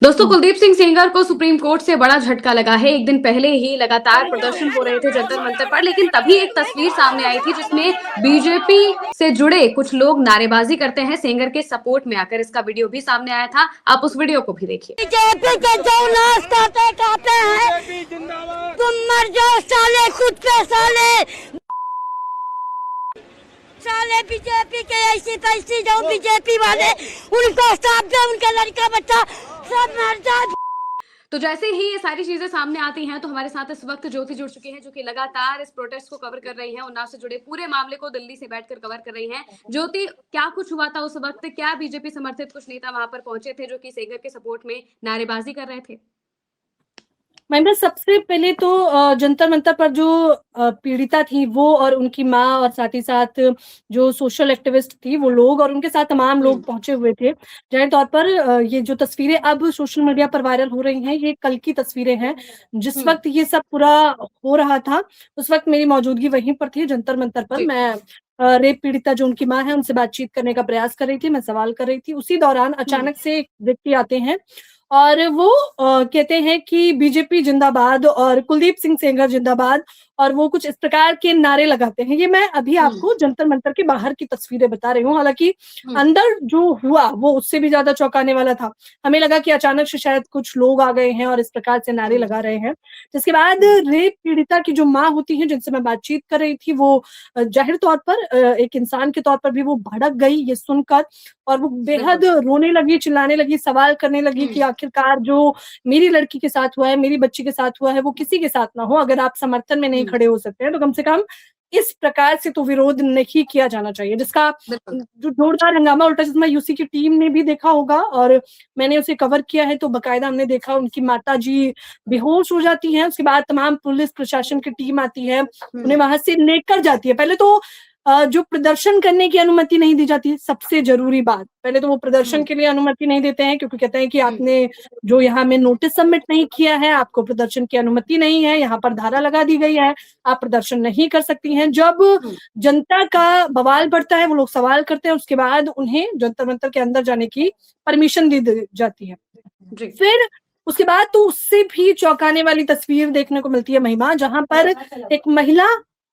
दोस्तों, कुलदीप सिंह सेंगर को supreme court से बड़ा झटका लगा है। एक दिन पहले ही लगातार प्रदर्शन हो रहे थे जंतर मंतर पर, लेकिन तभी एक तस्वीर सामने आई थी जिसमें बीजेपी से जुड़े कुछ लोग नारेबाजी करते हैं सेंगर के सपोर्ट में आकर। इसका वीडियो भी सामने आया था, आप उस वीडियो को भी देखिए। बीजेपी के जो नाश करते हैं, तुम मर जाओ साले, खुद पे साले बीजेपी के ऐसी तैसी जो बीजेपी वाले, उनको साथ दे, उनका लड़का बच्चा सब मर जाए। तो जैसे ही ये सारी चीजें सामने आती हैं तो हमारे साथ इस वक्त ज्योति जुड़ चुकी हैं, जो कि लगातार इस प्रोटेस्ट को कवर कर रही हैं। उन्नाव से जुड़े पूरे मामले को दिल्ली से बैठकर कवर कर रही हैं। ज्योति, क्या कुछ हुआ था उस वक्त? क्या बीजेपी समर्थित कुछ नेता वहां पर पहुंचे थे जो कि सेंगर के सपोर्ट में नारेबाजी कर रहे थे? मैंने सबसे पहले तो जंतर मंतर पर जो पीड़िता थी वो और उनकी माँ और साथ ही साथ जो सोशल एक्टिविस्ट थी वो लोग और उनके साथ तमाम लोग पहुंचे हुए थे। जाहिर तौर पर ये जो तस्वीरें अब सोशल मीडिया पर वायरल हो रही हैं, ये कल की तस्वीरें हैं। जिस वक्त ये सब पूरा हो रहा था उस वक्त मेरी मौजूदगी वहीं पर थी, जंतर मंतर पर। मैं रेप पीड़िता जो उनकी माँ है उनसे बातचीत करने का प्रयास कर रही थी, मैं सवाल कर रही थी। उसी दौरान अचानक से एक व्यक्ति आते हैं और वो कहते हैं कि बीजेपी जिंदाबाद और कुलदीप सिंह सेंगर जिंदाबाद, और वो कुछ इस प्रकार के नारे लगाते हैं। ये मैं अभी आपको जंतर मंतर के बाहर की तस्वीरें बता रही हूँ, हालांकि अंदर जो हुआ वो उससे भी ज्यादा चौंकाने वाला था। हमें लगा कि अचानक से शायद कुछ लोग आ गए हैं और इस प्रकार से नारे लगा रहे हैं। जिसके बाद रेप पीड़िता की जो माँ होती है जिनसे मैं बातचीत कर रही थी, वो जाहिर तौर पर एक इंसान के तौर पर भी वो भड़क गई ये सुनकर, और वो बेहद रोने लगी, चिल्लाने लगी, सवाल करने लगी कि आखिरकार जो मेरी लड़की के साथ हुआ है, मेरी बच्ची के साथ हुआ है, वो किसी के साथ ना हो। अगर आप समर्थन में नहीं खड़े हो सकते हैं तो कम से कम इस प्रकार से तो विरोध नहीं किया जाना चाहिए। जिसका जो जोरदार हंगामा उल्टा चश्मा यूसी की टीम ने भी देखा होगा और मैंने उसे कवर किया है, तो बकायदा हमने देखा उनकी माता जी बेहोश हो जाती हैं। उसके बाद तमाम पुलिस प्रशासन की टीम आती है, उन्हें वहां से लेकर जाती है। पहले तो जो प्रदर्शन करने की अनुमति नहीं दी जाती है, सबसे जरूरी बात, पहले तो वो प्रदर्शन के लिए अनुमति नहीं देते हैं क्योंकि कहते हैं कि आपने जो यहाँ में नोटिस सबमिट नहीं किया है, आपको प्रदर्शन की अनुमति नहीं है, यहाँ पर धारा लगा दी गई है, आप प्रदर्शन नहीं कर सकती हैं। जब जनता का बवाल बढ़ता है, वो लोग सवाल करते हैं, उसके बाद उन्हें जंतर मंतर के अंदर जाने की परमिशन दी जाती है। फिर उसके बाद तो उससे भी चौंकाने वाली तस्वीर देखने को मिलती है महिमा, जहां पर एक महिला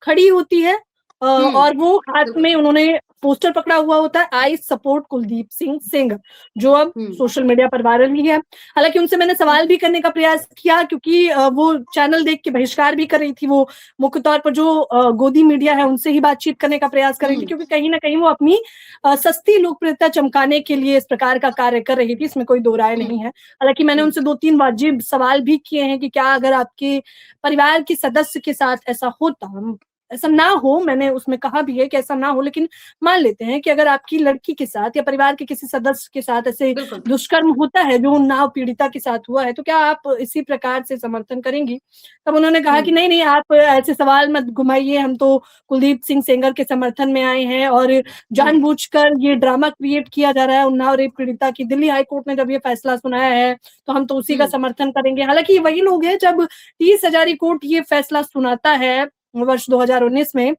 खड़ी होती है और वो हाथ में उन्होंने पोस्टर पकड़ा हुआ होता है, आई सपोर्ट कुलदीप सिंह सेंगर, जो अब सोशल मीडिया पर वायरल ही है। हालांकि उनसे मैंने सवाल भी करने का प्रयास किया क्योंकि वो चैनल देख के बहिष्कार भी कर रही थी। वो मुख्य तौर पर जो गोदी मीडिया है उनसे ही बातचीत करने का प्रयास कर रही थी, क्योंकि कहीं ना कहीं वो अपनी सस्ती लोकप्रियता चमकाने के लिए इस प्रकार का कार्य कर रही थी, इसमें कोई दो राय नहीं है। हालांकि मैंने उनसे 2-3 वाजिब सवाल भी किए हैं कि क्या अगर आपके परिवार के सदस्य के साथ ऐसा होता, ऐसा ना हो, मैंने उसमें कहा भी है कि ऐसा ना हो, लेकिन मान लेते हैं कि अगर आपकी लड़की के साथ या परिवार के किसी सदस्य के साथ ऐसे दुष्कर्म होता है जो उन्नाव पीड़िता के साथ हुआ है, तो क्या आप इसी प्रकार से समर्थन करेंगी? तब उन्होंने कहा कि नहीं, आप ऐसे सवाल मत घुमाइए, हम तो कुलदीप सिंह सेंगर के समर्थन में आए हैं और जानबूझकर ये ड्रामा क्रिएट किया जा रहा है उन्नाव रेप पीड़िता की। दिल्ली हाईकोर्ट ने जब ये फैसला सुनाया है तो हम तो उसी का समर्थन करेंगे। हालांकि वही लोग हैं, जब 30 हजारी कोर्ट ये फैसला सुनाता है वर्ष 2019 में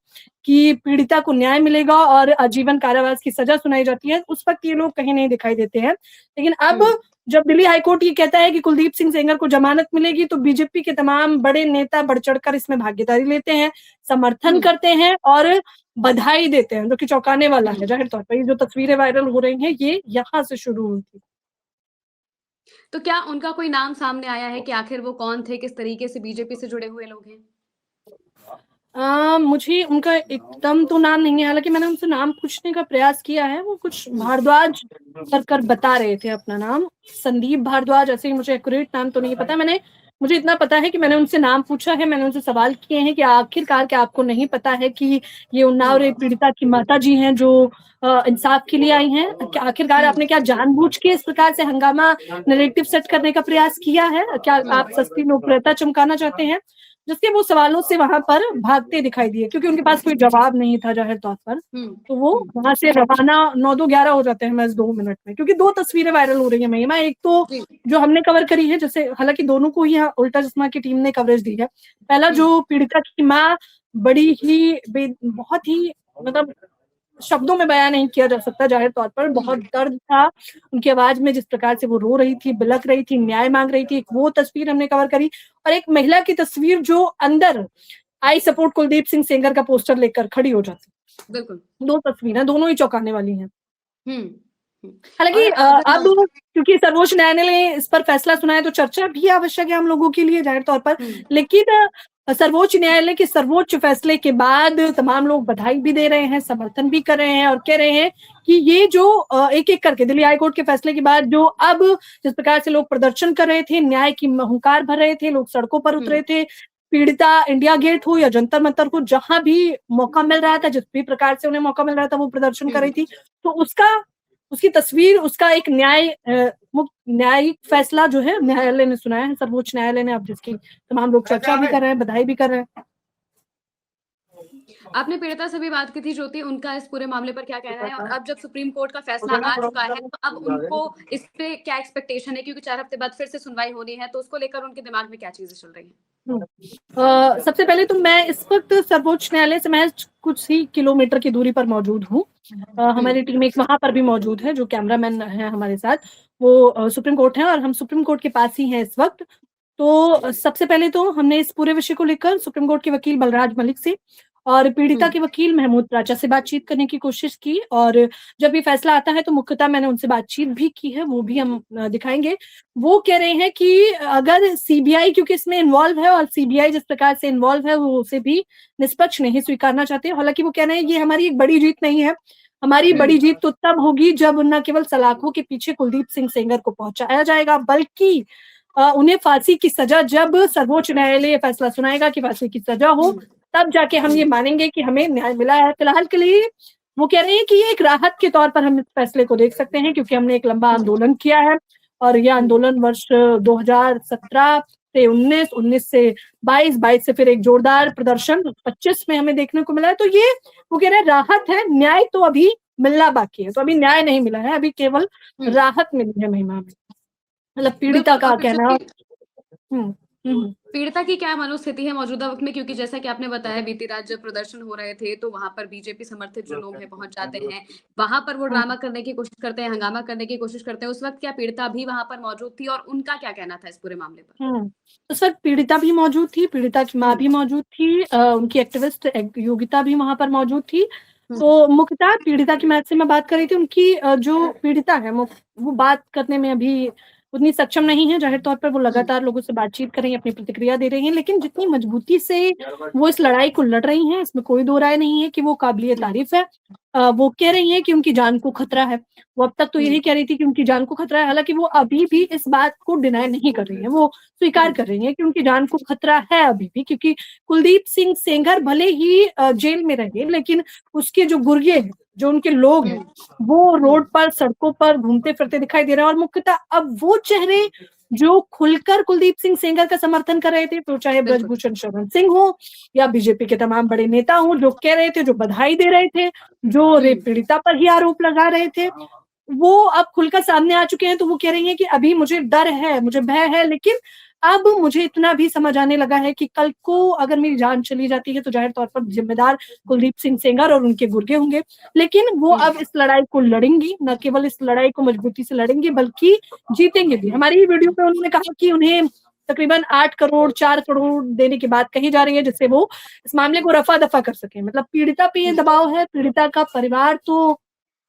कि पीड़िता को न्याय मिलेगा और आजीवन कारावास की सजा सुनाई जाती है, उस वक्त ये लोग कहीं नहीं दिखाई देते हैं। लेकिन अब जब दिल्ली हाईकोर्ट ये कहता है कि कुलदीप सिंह सेंगर को जमानत मिलेगी, तो बीजेपी के तमाम बड़े नेता बढ़ चढ़कर इसमें भागीदारी लेते हैं, समर्थन करते हैं और बधाई देते हैं, जो कि चौंकाने वाला है। जाहिर तौर पर ये जो तस्वीरें वायरल हो रही हैं ये यहाँ से शुरू हुई थी। तो क्या उनका कोई नाम सामने आया है कि आखिर वो कौन थे, किस तरीके से बीजेपी से जुड़े हुए लोग हैं? मुझे उनका एकदम तो नाम नहीं है, हालांकि मैंने उनसे नाम पूछने का प्रयास किया है। वो कुछ भारद्वाज कर बता रहे थे अपना नाम, संदीप भारद्वाज, ऐसे ही, मुझे एक्यूरेट नाम तो नहीं पता। मुझे इतना पता है कि मैंने उनसे नाम पूछा है, मैंने उनसे सवाल किए हैं कि आखिरकार क्या आपको नहीं पता है कि ये उन्नाव रेप पीड़िता की माता जी हैं जो इंसाफ के लिए आई हैं? आखिरकार आपने क्या जानबूझ के इस प्रकार से हंगामा नैरेटिव सेट करने का प्रयास किया है? क्या आप सस्ती लोकप्रियता चमकाना चाहते हैं? जिसके वो सवालों से वहां पर भागते दिखाई दिए, क्योंकि उनके पास कोई जवाब नहीं था जाहिर तौर पर। तो वो वहां से रवाना 9-2-11 हो जाते हैं महज 2 मिनट में, क्योंकि 2 तस्वीरें वायरल हो रही है महिमा। एक तो जो हमने कवर करी है, जैसे हालांकि दोनों को ही उल्टा चश्मा की टीम ने कवरेज दी है। पहला जो पीड़िता की माँ बड़ी ही बहुत ही मतलब शब्दों में बयां नहीं किया जा सकता। जाहिर तौर पर बहुत दर्द था उनकी आवाज में, जिस प्रकार से वो रो रही थी, बिलख रही थी, न्याय मांग रही थी। एक वो तस्वीर हमने कवर करी, और एक महिला की तस्वीर जो अंदर आई सपोर्ट कुलदीप सिंह सेंगर का पोस्टर लेकर खड़ी हो जाती। बिल्कुल। दो तस्वीरें, दोनों ही चौंकाने वाली हैं। हम्म हम्म। हालांकि और अब क्योंकि सर्वोच्च न्यायालय ने इस पर फैसला सुनाया तो चर्चा भी आवश्यक है हम लोगों के लिए, जाहिर तौर पर। लेकिन सर्वोच्च न्यायालय के सर्वोच्च फैसले के बाद तमाम लोग बधाई भी दे रहे हैं, समर्थन भी कर रहे हैं, और कह रहे हैं कि ये जो एक एक करके दिल्ली हाईकोर्ट के फैसले के बाद जो अब जिस प्रकार से लोग प्रदर्शन कर रहे थे, न्याय की हुंकार भर रहे थे, लोग सड़कों पर उतरे थे, पीड़िता इंडिया गेट हो या जंतर मंतर हो, जहां भी मौका मिल रहा था, जिस भी प्रकार से उन्हें मौका मिल रहा था, वो प्रदर्शन कर रही थी। तो उसकी तस्वीर, उसका एक न्यायिक फैसला जो है न्यायालय ने सुनाया है, सर्वोच्च न्यायालय ने, अब जिसकी तमाम लोग चर्चा भी कर रहे हैं, बधाई भी कर रहे हैं। आपने पीड़िता से भी बात की थी ज्योति, उनका इस पूरे मामले पर क्या कहना है, और अब जब सुप्रीम कोर्ट का फैसला आ चुका है तो अब उनको इस पे क्या एक्सपेक्टेशन है, क्योंकि 4 हफ्ते बाद फिर से सुनवाई होनी है, तो उसको लेकर उनके दिमाग में क्या चीजें चल रही हैं? सबसे पहले तो मैं इस वक्त सर्वोच्च न्यायालय से मैं कुछ ही किलोमीटर की दूरी पर मौजूद हूँ। हमारी टीम एक वहां पर भी मौजूद है, जो कैमरामैन है हमारे साथ, वो सुप्रीम कोर्ट है, और हम सुप्रीम कोर्ट के पास ही हैं इस वक्त। तो सबसे पहले तो हमने इस पूरे विषय को लेकर सुप्रीम कोर्ट के वकील बलराज मलिक से और पीड़िता के वकील महमूद राजा से बातचीत करने की कोशिश की, और जब ये फैसला आता है तो मुख्यतः मैंने उनसे बातचीत भी की है, वो भी हम दिखाएंगे। वो कह रहे हैं कि अगर सीबीआई, क्योंकि इसमें इन्वॉल्व है, और सीबीआई जिस प्रकार से इन्वॉल्व है वो उसे भी निष्पक्ष नहीं स्वीकारना चाहते। हालांकि वो कह रहे हैं ये हमारी एक बड़ी जीत नहीं है, हमारी बड़ी जीत तो तब होगी जब न केवल सलाखों के पीछे कुलदीप सिंह सेंगर को पहुंचाया जाएगा, बल्कि उन्हें फांसी की सजा, जब सर्वोच्च न्यायालय फैसला सुनाएगा कि फांसी की सजा हो, तब जाके हम ये मानेंगे कि हमें न्याय मिला है। फिलहाल के लिए वो कह रहे हैं कि ये एक राहत के तौर पर हम इस फैसले को देख सकते हैं, क्योंकि हमने एक लंबा आंदोलन किया है, और यह आंदोलन वर्ष 2017 से 19 से 22 से फिर एक जोरदार प्रदर्शन 25 में हमें देखने को मिला है। तो ये वो कह रहे हैं राहत है, न्याय तो अभी मिलना बाकी है। तो अभी न्याय नहीं मिला है, अभी केवल राहत मिली है महिमा में, मतलब पीड़िता का कहना। पीड़िता की क्या मनोस्थिति है मौजूदा वक्त में, क्योंकि जैसा कि आपने बताया बीती रात जब प्रदर्शन हो रहे थे तो वहां पर बीजेपी समर्थित जो लोग हैं पहुंच जाते हैं, वहां पर वो ड्रामा करने की कोशिश करते हैं, हंगामा करने की कोशिश करते हैं। उस वक्त क्या पीड़िता भी वहां पर मौजूद थी, और उनका क्या कहना था इस पूरे मामले पर? उस वक्त पीड़िता भी मौजूद थी, पीड़िता की माँ भी मौजूद थी, उनकी एक्टिविस्ट योगिता भी वहां पर मौजूद थी। तो मुख्यतः पीड़िता की मैच से मैं बात कर रही थी। उनकी जो पीड़िता है वो बात करने में अभी उतनी सक्षम नहीं है, जाहिर तौर पर वो लगातार लोगों से बातचीत कर रही हैं, अपनी प्रतिक्रिया दे रही हैं, लेकिन जितनी मजबूती से वो इस लड़ाई को लड़ रही हैं, इसमें कोई दो राय नहीं है कि वो काबिलिए तारीफ है। वो कह रही हैं कि उनकी जान को खतरा है। वो अब तक तो यही कह रही थी कि उनकी जान को खतरा है, हालांकि वो अभी भी इस बात को डिनाई नहीं कर रही है, वो स्वीकार कर रही है कि उनकी जान को खतरा है अभी भी, क्योंकि कुलदीप सिंह सेंगर भले ही जेल में रहे, लेकिन उसके जो गुर्गे हैं, जो उनके लोग हैं, वो रोड पर, सड़कों पर घूमते फिरते दिखाई दे रहे हैं। और मुख्यतः अब वो चेहरे जो खुलकर कुलदीप सिंह सेंगर का समर्थन कर रहे थे, तो चाहे ब्रजभूषण शरण सिंह हो या बीजेपी के तमाम बड़े नेता हो, जो कह रहे थे, जो बधाई दे रहे थे, जो रेप पीड़िता पर ही आरोप लगा रहे थे, वो अब खुलकर सामने आ चुके हैं। तो वो कह रही हैं कि अभी मुझे डर है, मुझे भय है, लेकिन अब मुझे इतना भी समझ आने लगा है कि कल को अगर मेरी जान चली जाती है तो जाहिर तौर पर जिम्मेदार कुलदीप सिंह सेंगर और उनके गुर्गे होंगे, लेकिन वो अब इस लड़ाई को लड़ेंगी, न केवल इस लड़ाई को मजबूती से लड़ेंगी बल्कि जीतेंगे भी। हमारी वीडियो में उन्होंने कहा कि उन्हें तकरीबन 8 करोड़ 4 करोड़ देने की बात कही जा रही है, जिससे वो इस मामले को रफा दफा कर सके। मतलब पीड़िता पे ये दबाव है, पीड़िता का परिवार तो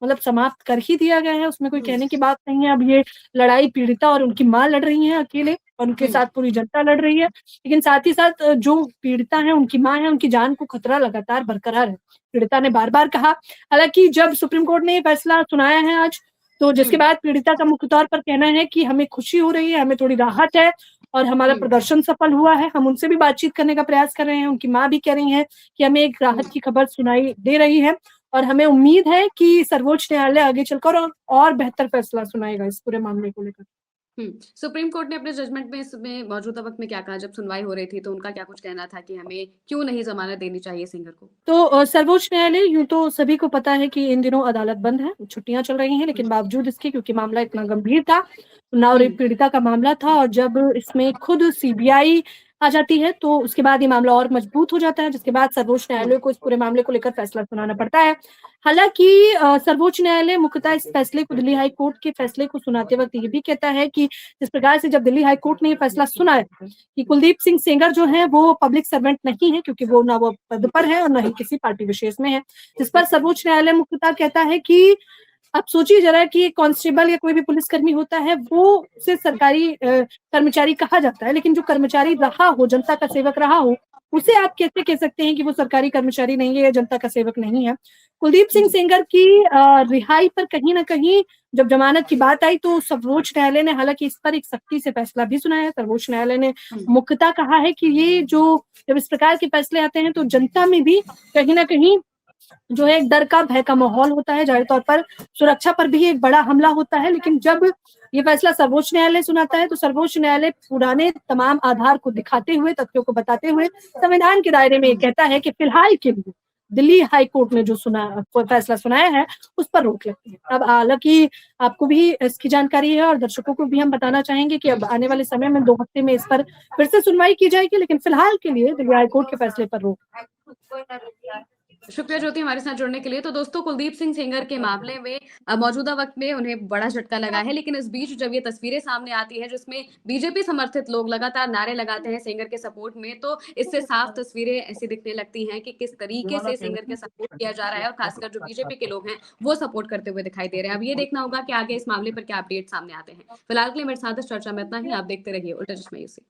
मतलब समाप्त कर ही दिया गया है, उसमें कोई कहने की बात नहीं है। अब ये लड़ाई पीड़िता और उनकी माँ लड़ रही है अकेले, और उनके साथ पूरी जनता लड़ रही है, लेकिन साथ ही साथ जो पीड़िता है, उनकी माँ है, उनकी जान को खतरा लगातार बरकरार है। पीड़िता ने बार बार कहा, हालांकि जब सुप्रीम कोर्ट ने फैसला सुनाया है आज, तो जिसके बाद पीड़िता का मुख्य तौर पर कहना है कि हमें खुशी हो रही है, हमें थोड़ी राहत है, और हमारा प्रदर्शन सफल हुआ है। हम उनसे भी बातचीत करने का प्रयास कर रहे हैं। उनकी माँ भी कह रही है कि हमें एक राहत की खबर सुनाई दे रही है, और हमें उम्मीद है कि सर्वोच्च न्यायालय आगे चलकर और बेहतर फैसला सुनाएगा इस पूरे मामले को लेकर। सुप्रीम कोर्ट ने अपने जजमेंट में इसमें मौजूदा वक्त में क्या कहा? जब सुनवाई हो रही थी तो उनका क्या कुछ कहना था कि हमें क्यों नहीं जमानत देनी चाहिए सेंगर को? तो सर्वोच्च न्यायालय, यूं तो सभी को पता है कि इन दिनों अदालत बंद है, छुट्टियां चल रही हैं, लेकिन बावजूद इसके, क्योंकि मामला इतना गंभीर था, उन्नाव रेप पीड़िता का मामला था, और जब इसमें खुद सीबीआई आ जाती है, तो उसके बाद ये मामला और मजबूत हो जाता है, जिसके बाद सर्वोच्च न्यायालय को इस पूरे मामले को लेकर फैसला सुनाना पड़ता है। हालाँकि सर्वोच्च न्यायालय मुख्यतः इस फैसले को, दिल्ली हाई कोर्ट के फैसले को सुनाते वक़्त ये भी कहता है कि जिस प्रकार से जब दिल्ली हाई कोर्ट ने ये फैसला सुना है कि कुलदीप सिंह सेंगर जो हैं वो पब्लिक सर्वेंट नहीं है, क्योंकि वो ना वो पद पर है और ना ही किसी पार्टी विशेष में है। जिस पर सर्वोच्च न्यायालय मुख्यतः कहता है कि आप सोचिए जरा कि एक कांस्टेबल या कोई भी पुलिसकर्मी होता है, वो उसे सरकारी कर्मचारी कहा जाता है, लेकिन जो कर्मचारी रहा हो, जनता का सेवक रहा हो, उसे आप कैसे कह सकते हैं कि वो सरकारी कर्मचारी नहीं है या जनता का सेवक नहीं है? कुलदीप सिंह सेंगर की रिहाई पर कहीं न कहीं जब जमानत की बात आई, तो सर्वोच्च न्यायालय ने हालाँकि इस पर एक सख्ती से फैसला भी सुनाया है। सर्वोच्च न्यायालय ने मुख्यतः कहा है कि ये जो जब इस प्रकार के फैसले आते हैं, तो जनता में भी कहीं न कहीं जो है एक डर का, भय का माहौल होता है। ज़ाहिर तौर पर सुरक्षा पर भी एक बड़ा हमला होता है, लेकिन जब ये फैसला सर्वोच्च न्यायालय सुनाता है, तो सर्वोच्च न्यायालय पुराने तमाम आधार को दिखाते हुए, तथ्यों को बताते हुए संविधान के दायरे में ये कहता है कि फिलहाल के लिए दिल्ली हाई कोर्ट ने जो फैसला सुनाया है, उस पर रोक लगती है। अब हालाँकि आपको भी इसकी जानकारी है और दर्शकों को भी हम बताना चाहेंगे कि अब आने वाले समय में 2 हफ्ते में इस पर फिर से सुनवाई की जाएगी, लेकिन फिलहाल के लिए दिल्ली हाई कोर्ट के फैसले पर रोक। शुक्रिया ज्योति हमारे साथ जुड़ने के लिए। तो दोस्तों, कुलदीप सिंह सेंगर के मामले में मौजूदा वक्त में उन्हें बड़ा झटका लगा है, लेकिन इस बीच जब ये तस्वीरें सामने आती है जिसमें बीजेपी समर्थित लोग लगातार नारे लगाते हैं सेंगर के सपोर्ट में, तो इससे साफ तस्वीरें ऐसी दिखने लगती हैं कि किस तरीके से सेंगर के सपोर्ट किया जा रहा है और खासकर जो बीजेपी के लोग हैं वो सपोर्ट करते हुए दिखाई दे रहे हैं। अब ये देखना होगा कि आगे इस मामले पर क्या अपडेट सामने आते हैं। फिलहाल के लिए मेरे साथ इस चर्चा में इतना ही। आप देखते रहिए उल्टा चश्मा यूसी।